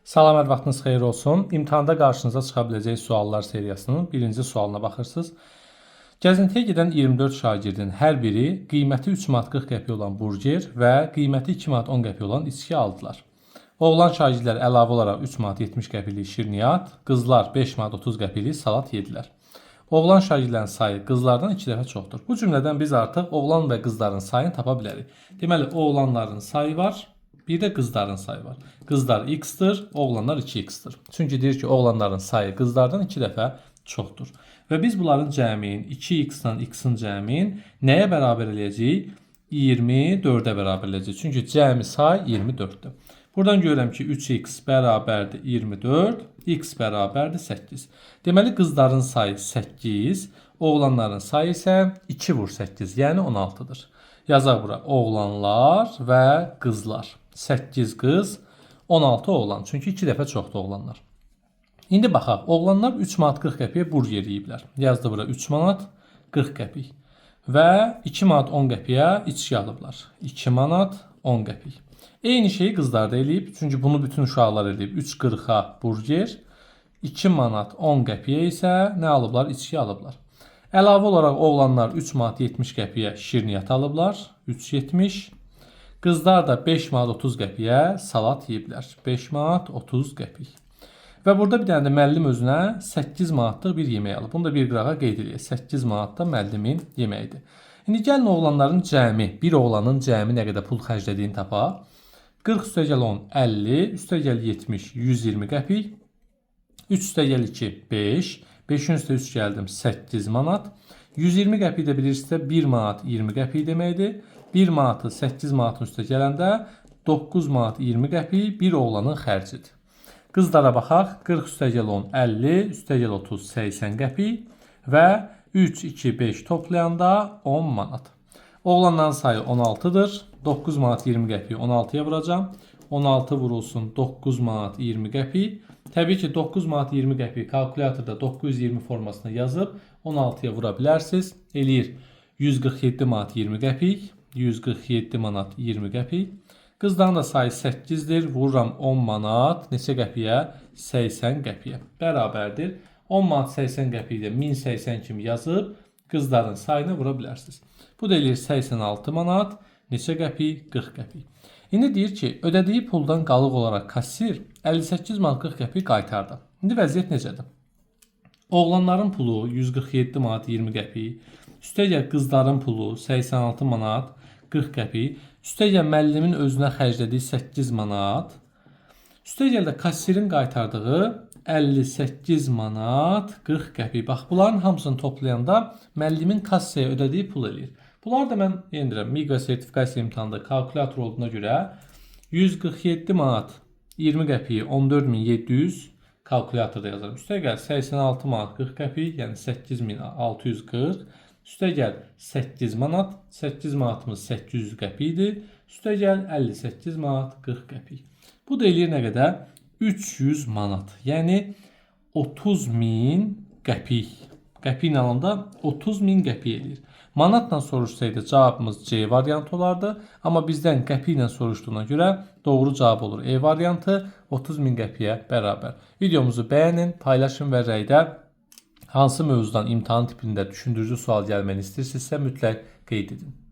Salam, hər vaxtınız xeyir olsun. İmtahanda qarşınıza çıxa biləcək suallar seriyasının birinci sualına baxırsınız. Gəzintiyə gedən 24 şagirdin hər biri qiyməti 3 manat 40 qəpik olan burger və qiyməti 2 manat 10 qəpik olan içki aldılar. Oğlan şagirdlər əlavə olaraq 3 manat 70 qəpiklik şirniyyat, qızlar 5 manat 30 qəpiklik salat yedilər. Oğlan şagirdlərin sayı qızlardan 2 dəfə çoxdur. Bu cümlədən biz artıq oğlan və qızların sayını tapa bilərik. Deməli, oğlanların sayı var, bir də qızların sayı var. Qızlar x-dir, oğlanlar 2x-dir. Çünki deyir ki, oğlanların sayı qızlardan 2 dəfə çoxdur. Və biz bunların cəmin 2x-dan x-in cəmin nəyə bərabər eləyəcəyik? 24-ə bərabər eləyəcəyik. Çünki cəmi say 24-dür. Buradan görürəm ki, 3x bərabərdir 24, x bərabərdir 8. Deməli, qızların sayı 8, oğlanların sayı isə 2 vur 8, yəni 16-dır. Yazaq bura oğlanlar və qızlar. 8 qız, 16 oğlan. Çünki 2 dəfə çoxdur oğlanlar. İndi baxaq, oğlanlar 3 manat 40 qəpiyə burger yeyiblər. Yazdı bura 3 manat 40 qəpik. Və 2 manat 10 qəpiyə içki alıblar. 2 manat 10 qəpik. Eyni şeyi qızlar da eləyib. Çünki bunu bütün uşaqlar eləyib. 3.40-a burger, 2 manat 10 qəpiyə isə nə alıblar? İçki alıblar. Əlavə olaraq oğlanlar 3 manat 70 qəpiyə şirniyyat alıblar. 3.70. Qızlar da 5 manat 30 qəpiyə salat yeyiblər. 5 manat 30 qəpik. Və burada bir dənə də müəllim özünə 8 manatlıq bir yemək alıb. Bunu da bir qırağa qeyd edək. 8 manat da müəllimin yeməyidir. İndi gəlin oğlanların cəmi, bir oğlanın cəmi nə qədər pul xərclədiyini tapaq. 40 üstəgəl 10, 50, üstəgəl 70, 120 qəpik. 3 üstəgəl 2, 5. 5-in üstə 3 gəldim, 8 manat. 120 qəpik də bilirsinizsə 1 manat 20 qəpik deməkdir. 1 manatı 8 manatın üstə gələndə 9 manat 20 qəpik bir oğlanın xərcidir. Qızlara baxaq. 40 üstəgəl 10, 50, üstəgəl 30, 80 qəpik və 3, 2, 5 toplayanda 10 manat. Oğlanların sayı 16-dır. 9 manat 20 qəpik 16-ya vuracam. 16 vurulsun 9 manat 20 qəpik. Təbii ki, 9 manat 20 qəpik kalkulyatorda 920 formasına yazıb 16-ya vura bilərsiniz. Eləyir 147 manat 20 qəpik. 147 manat 20 qəpik. Qızların da sayı 8-dir. Vururam 10 manat neçə qəpiyə? 80 qəpiyə. Bərabərdir. 10 manat 80 qəpik də 1080 kimi yazıb qızların sayını vura bilərsiniz. Bu da eləyir 86 manat neçə qəpik? 40 qəpik. İndi deyir ki, ödədiyi puldan qalıq olaraq kassir 58 manat 40 qəpik qaytardı. İndi vəziyyət necədir? Oğlanların pulu 147 manat 20 qəpik. Üstəgəl qızların pulu 86 manat 40 qəpik. Üstəgəl müəllimin özünə xərclədiyi 8 manat. Üstəgəl də kassirin qaytardığı 58 manat 40 qəpik. Bax, bunların hamısını toplayanda müəllimin kassaya ödədiyi pul eləyir. Bunlar da mən yendirəm. Miqra sertifikasiya imtahanda kalkulyator olduğuna görə 147 manat 20 qəpiyi 14700 kalkulyatorda yazarım. Üstəgəl 86 manat 40 qəpik, yəni 8640. Üstəgəl 8 manat, 8 manatımız 800 qəpikdir. Üstəgəl 58 manat 40 qəpik. Bu da eləyir nə qədər? 300 manat. Yəni 30.000 qəpik. Qəpik ilə alanda 30.000 qəpik eləyir. Manatla soruşsaydı cavabımız C variantı olardı. Amma bizdən qəpik ilə soruşduğuna görə doğru cavab olur E variantı. 30.000 qəpiyə bərabər. Videomuzu bəyənin, paylaşın və rəydə hansı mövzudan imtahan tipində düşündürücü sual gəlməni istəyirsinizsə mütləq qeyd edin.